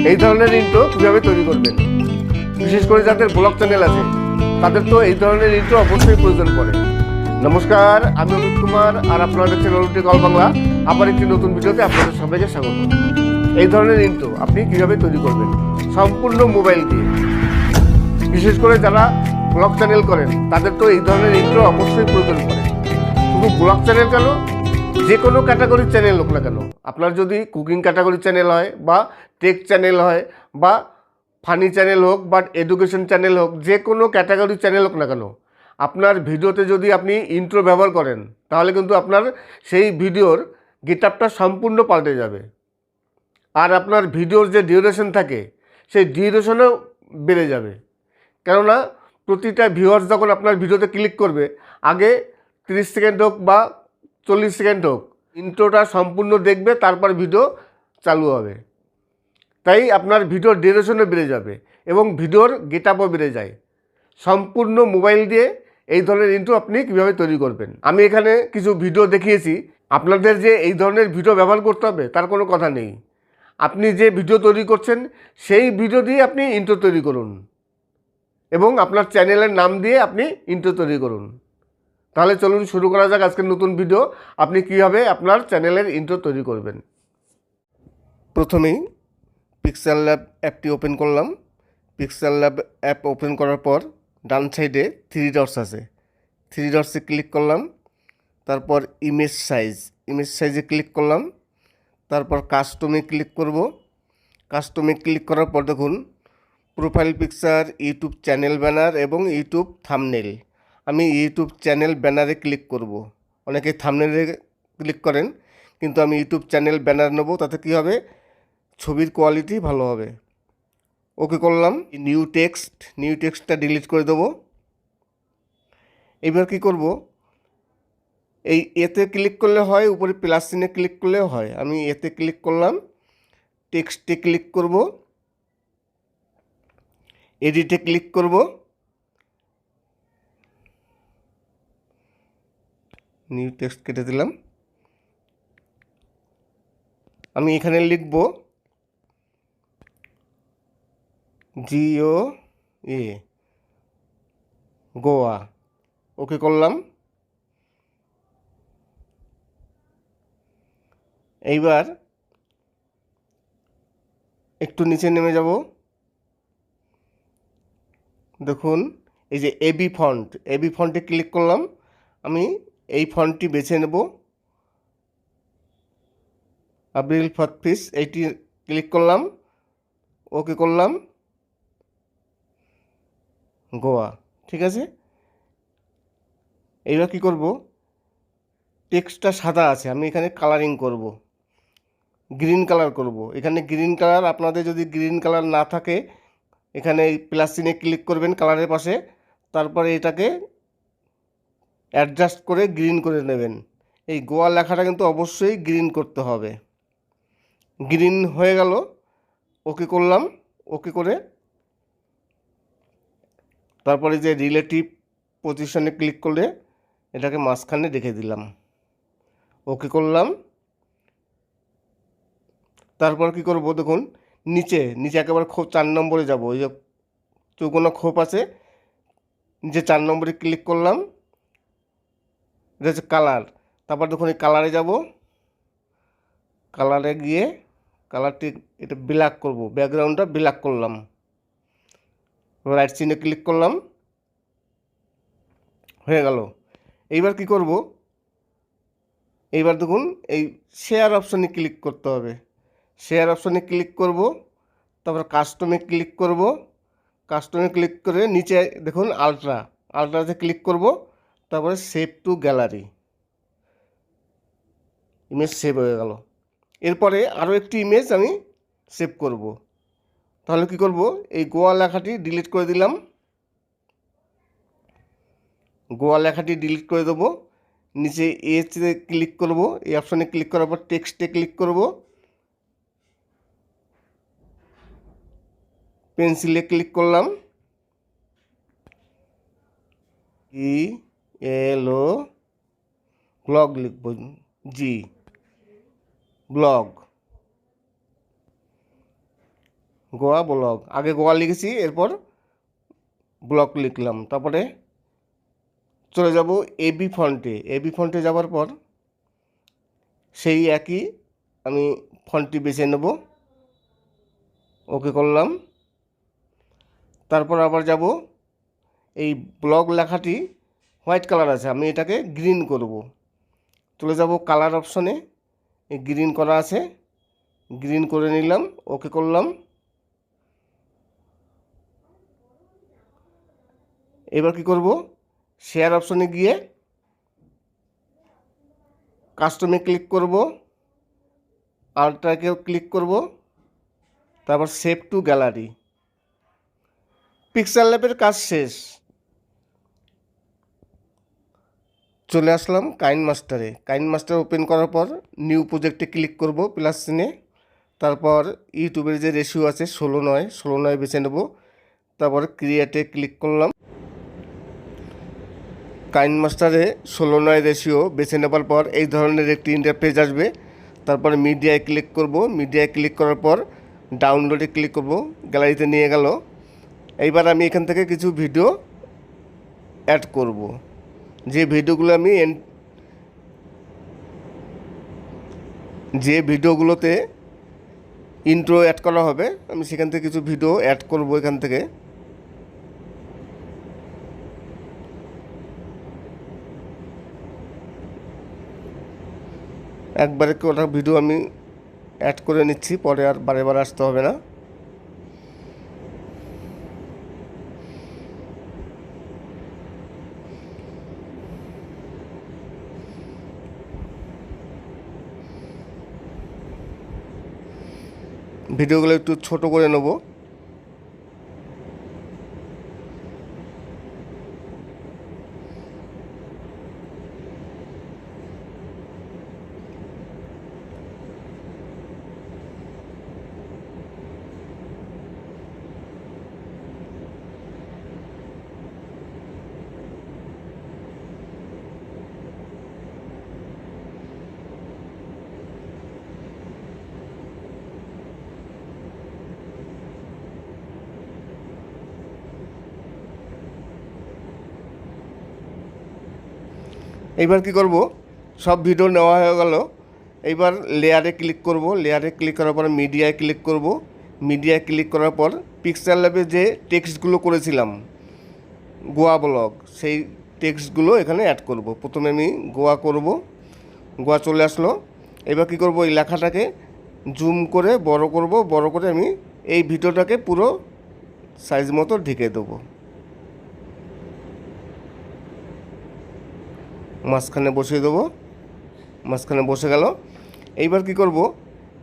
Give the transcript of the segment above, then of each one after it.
এই ধরনের ইন্ট্রো কীভাবে তৈরি করবেন। বিশেষ করে যাদের ব্লগ চ্যানেল আছে তাদের তো এই ধরনের ইন্ট্রো অবশ্যই প্রয়োজন পড়ে। নমস্কার, আমি অমিত কুমার, আর আপনারা দেখছেন অল বাংলা। আবার একটি নতুন ভিডিওতে আপনাদের সবাইকে স্বাগত। এই ধরনের ইন্ট্রো আপনি কীভাবে তৈরি করবেন সম্পূর্ণ মোবাইল দিয়ে। বিশেষ করে যারা ব্লগ চ্যানেল করেন তাদের তো এই ধরনের ইন্ট্রো অবশ্যই প্রয়োজন পড়ে। শুধু ব্লগ চ্যানেল কেন, যে কোনো ক্যাটাগরির চ্যানেল হোক না কেন, আপনার যদি কুকিং ক্যাটাগরির চ্যানেল হয় বা টেক চ্যানেল হয় বা ফানি চ্যানেল হোক বা এডুকেশন চ্যানেল হোক, যে কোনো ক্যাটাগরির চ্যানেল হোক না কেন, আপনার ভিডিওতে যদি আপনি ইন্ট্রো ব্যবহার করেন তাহলে কিন্তু আপনার সেই ভিডিওর গেটআপটা সম্পূর্ণ পাল্টে যাবে। আর আপনার ভিডিওর যে ডিউরেশন থাকে সেই ডিউরেশনও বেড়ে যাবে। কেননা প্রতিটা ভিউয়ার্স যখন আপনার ভিডিওতে ক্লিক করবে, আগে 30 সেকেন্ড হোক বা 40 সেকেন্ড হোক ইন্ট্রোটা সম্পূর্ণ দেখবে, তারপর ভিডিও চালু হবে। তাই আপনার ভিডিওর ডিউরেশনও বেড়ে যাবে এবং ভিডিওর গেটআপও বেড়ে যায়। সম্পূর্ণ মোবাইল দিয়ে এই ধরনের ইন্ট্রো আপনি কীভাবে তৈরি করবেন, আমি এখানে কিছু ভিডিও দেখিয়েছি। আপনাদের যে এই ধরনের ভিডিও ব্যবহার করতে হবে তার কোনো কথা নেই। আপনি যে ভিডিও তৈরি করছেন সেই ভিডিও দিয়ে আপনি ইন্ট্রো তৈরি করুন এবং আপনার চ্যানেলের নাম দিয়ে আপনি ইন্ট্রো তৈরি করুন। তাহলে চলুন শুরু করা যাক আজকের নতুন ভিডিও। আপনি কীভাবে আপনার চ্যানেলের ইন্ট্রো তৈরি করবেন। প্রথমেই পিক্সেল ল্যাব অ্যাপটি ওপেন করলাম। পিক্সেল ল্যাব অ্যাপ ওপেন করার পর ডান সাইডে 3 ডটস আছে, 3 ডটসে ক্লিক করলাম। তারপর ইমেজ সাইজে ক্লিক করলাম। তারপর কাস্টমে ক্লিক করব। কাস্টমে ক্লিক করার পর দেখুন profile picture, YouTube channel banner এবং ইউটিউব থাম্বনেল। আমি ইউটিউব চ্যানেল ব্যানারে ক্লিক করব। অনেকে থাম্বনেলে ক্লিক করেন, কিন্তু আমি ইউটিউব চ্যানেল ব্যানার নেব, তাতে কী হবে, ছবির কোয়ালিটি ভালো হবে। ওকে করলাম। নিউ টেক্সটটা ডিলিট করে দেবো। এবার কি করব, এই এতে ক্লিক করলে হয়, উপরে প্লাস চিহ্নে ক্লিক করলেও হয়। আমি এতে ক্লিক করলাম, টেক্সটে ক্লিক করব, এডিটে ক্লিক করব, নিউ টেক্সট কেটে দিলাম। আমি এখানে লিখব GOA, গোয়া। ওকে করলাম। এইবার একটু নিচে নেমে যাব। দেখুন এই যে এবি ফন্টে ক্লিক করলাম। আমি এই ফন্টটি বেছে নেব, আব্রিল ফতফিস, এইটি ক্লিক করলাম, ওকে করলাম, গোয়া। ঠিক আছে। এইবার কি করব, টেক্সটটা সাদা আছে, আমি এখানে কালারিং করব, গ্রিন কালার করব। এখানে গ্রিন কালার, আপনাদের যদি গ্রিন কালার না থাকে এখানে প্লাস চিহ্নে ক্লিক করবেন কালারের পাশে, তারপরে এটাকে অ্যাডজাস্ট করে গ্রিন করে নেবেন। এই গোয়া লেখাটা কিন্তু অবশ্যই গ্রিন করতে হবে। গ্রিন হয়ে গেল, ওকে করলাম। ওকে করে তারপরে যে রিলেটিভ পজিশনে ক্লিক করলে এটাকে মাঝখানে রেখে দিলাম, ওকে করলাম। তারপর কি করব, দেখুন নিচে একেবারে 4 নম্বরে যাব। ওই যে চৌকোনা খোপ আছে, নিচে 4 নম্বরে ক্লিক করলাম, এটা হচ্ছে কালার। তারপর দেখুন এই কালারে যাব, কালারে গিয়ে কালারটি এটা ব্ল্যাক করব, ব্যাকগ্রাউন্ডটা ব্ল্যাক করলাম। রাইট চিহ্নে ক্লিক করলাম, হয়ে গেল। এইবার কি করব, এইবার দেখুন এই শেয়ার অপশনে ক্লিক করতে হবে। শেয়ার অপশনে ক্লিক করব, তারপর কাস্টমে ক্লিক করব। কাস্টমে ক্লিক করে নিচে দেখুন আলট্রাতে ক্লিক করব, তারপরে save two gallery, image save হয়ে গেল। এরপরে আরও একটি ইমেজ আমি সেভ করব। তাহলে কি করব, এই গোয়া লেখাটি ডিলিট করে দিলাম, গোয়া লেখাটি ডিলিট করে দেবো। নিচে এতে ক্লিক করব, এই অপশনে ক্লিক করার পর টেক্সটে ক্লিক করব, পেন্সিলে ক্লিক করলাম, ELO ব্লগ লিখব, ব্লগ। গোয়া ব্লগ, আগে গোয়া লিখেছি, এরপর ব্লগ লিখলাম। তারপরে চলে যাব এবি ফন্টে। এবি ফন্টে যাওয়ার পর সেই একই আমি ফন্টটি বেছে নেব, ওকে করলাম। তারপর আবার যাব, এই ব্লগ লেখাটি হোয়াইট কালার আছে, আমি এটাকে গ্রিন করব। চলে যাব কালার অপশনে, এই গ্রিন করা আছে, গ্রিন করে নিলাম, ওকে করলাম। এবার কি করব, শেয়ার অপশনে গিয়ে কাস্টমে ক্লিক করব, আলট্রাকেও ক্লিক করব, তারপর সেভ টু গ্যালারি। পিক্সেল ল্যাবের কাজ শেষ। চলে আসলাম কাইনমাস্টারে। কাইনমাস্টার ওপেন করার পর নিউ প্রজেক্টে ক্লিক করব প্লাস চিনে। তারপর ইউটিউবের যে রেশিও আছে 16:9 বেছে নেব। তারপর ক্রিয়েটে ক্লিক করলাম। কাইনমাস্টারে 16:9 রেশিও বেছে নেবার পর এই ধরনের একটি ইন্টারফেস আসবে। তারপর মিডিয়ায় ক্লিক করব, মিডিয়ায় ক্লিক করার পর ডাউনলোডে ক্লিক করব, গ্যালারিতে নিয়ে গেল। এইবার আমি এখান থেকে কিছু ভিডিও অ্যাড করব, যে ভিডিওগুলোতে ইন্ট্রো অ্যাড করা হবে, আমি সেখান থেকে কিছু ভিডিও অ্যাড করব। এখান থেকে একবারে কটা ভিডিও আমি অ্যাড করে নিচ্ছি, পরে আর বারে বারে আসতে হবে না। ভিডিওগুলো একটু ছোট করে নেব। এইবার কি করব, সব ভিডিও নেওয়া হয়ে গেল। এইবার লেয়ারে ক্লিক করব, লেয়ারে ক্লিক করার পর মিডিয়ায় ক্লিক করব, মিডিয়ায় ক্লিক করার পর পিক্সেল ল্যাবে যে টেক্সটগুলো করেছিলাম গোয়া ব্লগ, সেই টেক্সটগুলো এখানে অ্যাড করব। প্রথমে আমি গোয়া করব, গোয়া চলে আসলো। এবার কি করব, এই লেখাটাকে জুম করে বড় করব, বড় করে আমি এই ভিডিওটাকে পুরো সাইজ মতো ঢেকে দেবো। মাঝখানে বসিয়ে দেবো, মাঝখানে বসে গেল। এইবার কি করব,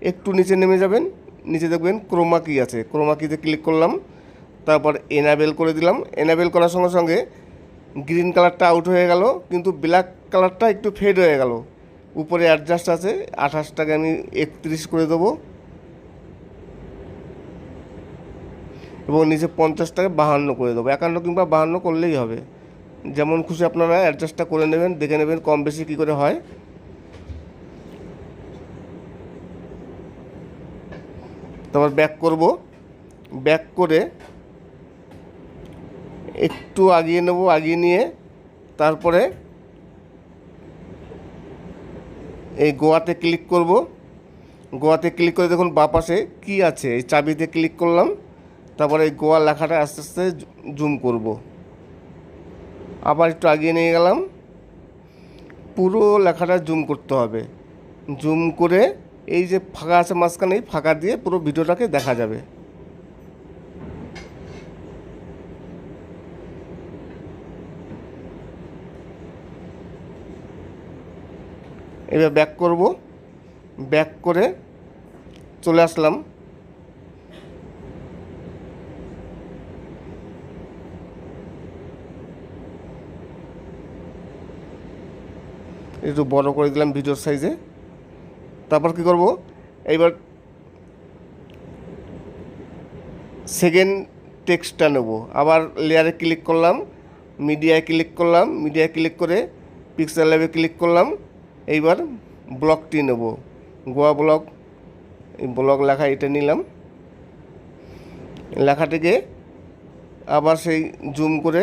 একটু নিচে নেমে যাবেন, নিচে দেখবেন ক্রোমা কি আছে, ক্রোমা কিতে ক্লিক করলাম। তারপর এনাবেল করে দিলাম। এনাবেল করার সঙ্গে সঙ্গে গ্রিন কালারটা আউট হয়ে গেল, কিন্তু ব্ল্যাক কালারটা একটু ফেড হয়ে গেল। উপরে অ্যাডজাস্ট আছে, 28টাকে আমি 31 করে দেবো, এবং নিচে 50টাকে 52 করে দেবো। 51 কিংবা 52 করলেই হবে, যেমন খুশি আপনারা অ্যাডজাস্টটা করে নেবেন, দেখে নেবেন কম বেশি কী করে হয়। তারপর ব্যাক করব, ব্যাক করে একটু আগিয়ে নেব, আগিয়ে নিয়ে তারপরে এই গোয়াতে ক্লিক করব। গোয়াতে ক্লিক করে দেখুন বাঁ পাশে কী আছে, এই চাবিতে ক্লিক করলাম। তারপরে এই গোয়া লেখাটা আস্তে আস্তে জুম করব, আবার একটু আগিয়ে নিয়ে গেলাম। পুরো লেখাটা জুম করতে হবে, জুম করে এই যে ফাঁকা আছে মাঝখানে, এই ফাঁকা দিয়ে পুরো ভিডিওটাকে দেখা যাবে। এবার ব্যাক করব, ব্যাক করে চলে আসলাম। একটু বড় করে দিলাম ভিডিওর সাইজে। তারপর কি করব, এইবার সেকেন্ড টেক্সটটা নেব। আবার লেয়ারে ক্লিক করলাম, মিডিয়ায় ক্লিক করলাম, মিডিয়ায় ক্লিক করে পিক্সেল ল্যাবে ক্লিক করলাম। এইবার ব্লগটি নেব, গোয়া ব্লগ, এই ব্লগ লেখা এটা নিলাম। লেখাটিকে আবার সেই জুম করে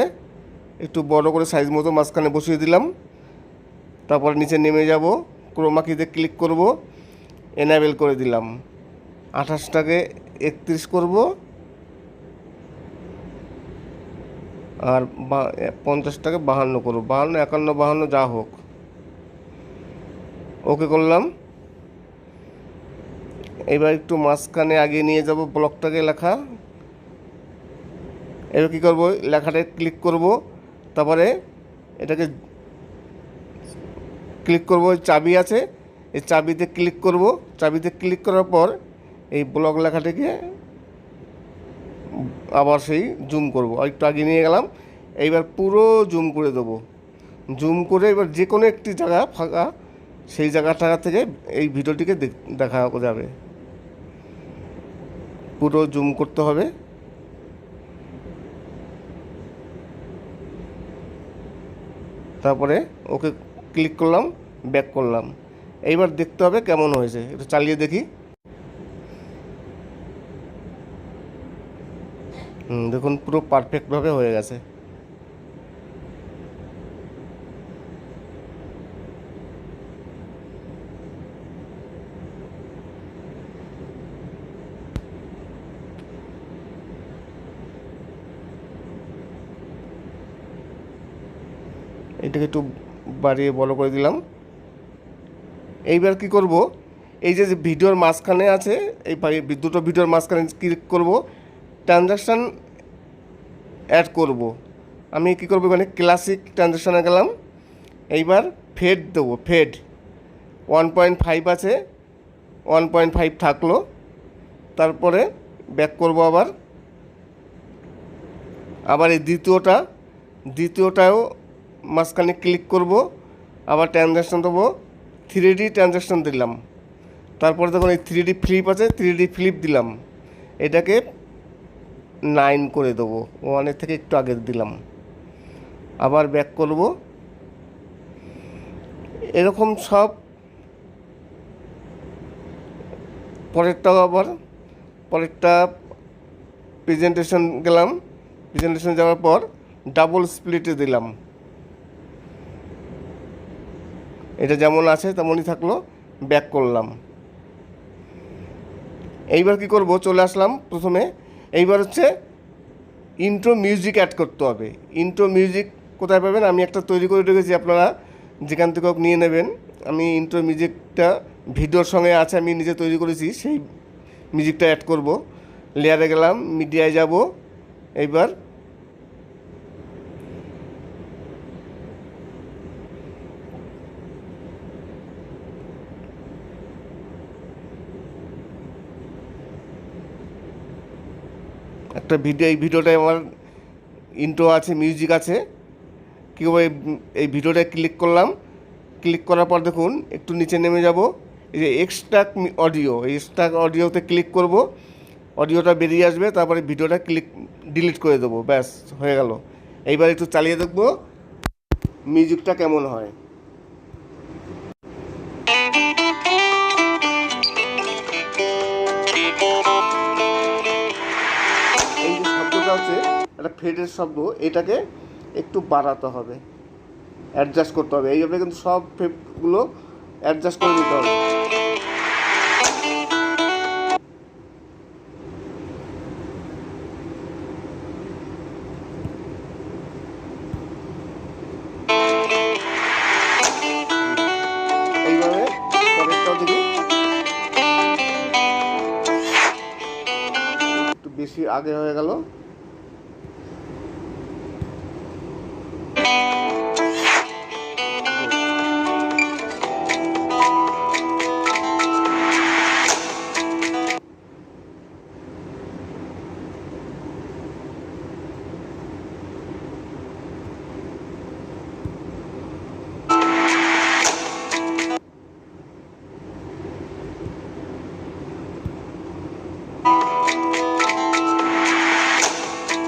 একটু বড় করে সাইজ মতো মাঝখানে বসিয়ে দিলাম। তারপর নিচে নেমে যাব, ক্রোমা কিতে ক্লিক করব, এনাবেল করে দিলাম। 28টাকে 31 করব, আর 50টাকে 52 করব, 52, 51, 52 যা হোক। ওকে করলাম। এবার একটু মাঝখানে আগিয়ে নিয়ে যাব ব্লকটাকে, লেখা। এবার কী করব, লেখাটায় ক্লিক করব, তারপরে এটাকে ক্লিক করব, চাবি আছে এই চাবিতে ক্লিক করব। চাবিতে ক্লিক করার পর এই ব্লক লেখাটিকে আবার সেই জুম করব, আর একটু আগিয়ে নিয়ে গেলাম। এইবার পুরো জুম করে দেবো। জুম করে এবার যে কোনো একটি জায়গা ফাঁকা, সেই জায়গাটা থেকে এই ভিডিওটিকে দেখা যাবে। পুরো জুম করতে হবে। তারপরে ওকে ক্লিক করলাম, ব্যাক করলাম। এইবার দেখতে হবে কেমন হয়েছে, একটু চালিয়ে দেখি। দেখুন পুরো পারফেক্টভাবে হয়ে গেছে। এটাকে একটু বাড়িয়ে বড় করে দিলাম। এইবার কি করব, এই যে ভিডিওর মাঝখানে আছে, এই দুটো ভিডিওর মাঝখানে ক্লিক করব, ট্রানজ্যাকশান অ্যাড করব। আমি কি করব, মানে ক্লাসিক ট্রানজ্যাকশানে গেলাম। এইবার ফেড দেবো, ফেড 1.5 আছে, 1.5 থাকলো। তারপরে ব্যাক করব, আবার এই দ্বিতীয়টাও মাঝখানে ক্লিক করব, আবার ট্রানজ্যাকশান দেবো, 3D ট্রানজ্যাকশান দিলাম। তারপরে দেখুন এই 3D ফ্লিপ আছে, 3D ফ্লিপ দিলাম। এটাকে 9 করে দেবো, 1-এর থেকে একটু আগে দিলাম। আবার ব্যাক করব। এরকম সব পরেরটা প্রেজেন্টেশন গেলাম। প্রেজেন্টেশন যাওয়ার পর ডাবল স্প্লিটে দিলাম। এটা যেমন আছে তেমনই থাকলো, ব্যাক করলাম। এইবার কি করব, চলে আসলাম প্রথমে। এইবার হচ্ছে ইন্ট্রো মিউজিক অ্যাড করতে হবে। ইন্ট্রো মিউজিক কোথায় পাবেন, আমি একটা তৈরি করে রেখেছি, আপনারা যেখান থেকে নিয়ে নেবেন। আমি ইন্ট্রো মিউজিকটা ভিডিওর সঙ্গে আছে, আমি নিজে তৈরি করেছি, সেই মিউজিকটা অ্যাড করব। লেয়ারে গেলাম, মিডিয়ায় যাব। এইবার একটা ভিডিও, এই ভিডিওটায় আমার ইন্ট্রো আছে, মিউজিক আছে। কীভাবে এই ভিডিওটায় ক্লিক করলাম, ক্লিক করার পর দেখুন একটু নিচে নেমে যাব, এই যে এক্সট্রাক্ট অডিও, এই এক্সট্রাক্ট অডিওতে ক্লিক করব। অডিওটা বেরিয়ে আসবে, তারপরে ভিডিওটা ডিলিট করে দেবো, ব্যাস হয়ে গেল। এইবার একটু চালিয়ে দেখব মিউজিকটা কেমন হয়। এই যে শব্দটা হচ্ছে একটা ফেডের শব্দ, এটাকে একটু বাড়াতে হবে, অ্যাডজাস্ট করতে হবে। এইভাবে কিন্তু সব ফেডগুলো অ্যাডজাস্ট করে নিতে হবে। এইভাবে পরেরটাও দেখি, একটু বেশি আগে হয়ে গেল।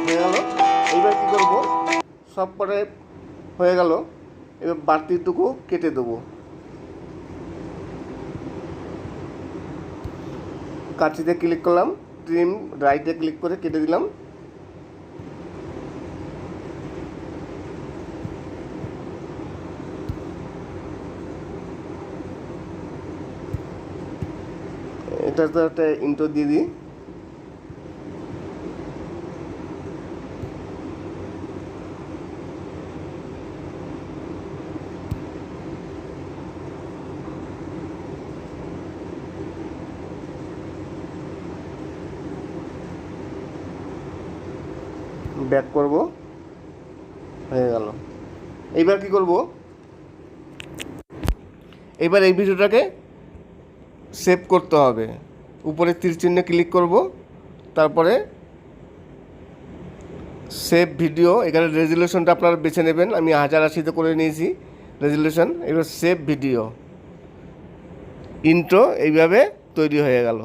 হয়ে গেল। এইবার কী করবো, সব পরে হয়ে গেল। এবার বাড়তিটুকু কেটে দেবো, কাঁচিতে ক্লিক করলাম, ট্রিম রাইটে ক্লিক করে কেটে দিলাম। এটা তো একটা ইন্ট্রো দিয়ে দিই। ব্যাক করব, হয়ে গেল। এইবার কি করব, এবার এই ভিডিওটাকে সেভ করতে হবে। উপরে তীর চিহ্নে ক্লিক করব, তারপরে সেভ ভিডিও। এখানে রেজুলেশনটা আপনারা বেছে নেবেন, আমি 1080-তে করে নিয়েছি রেজুলেশন। এবার সেভ ভিডিও, ইন্ট্রো এইভাবে তৈরি হয়ে গেল।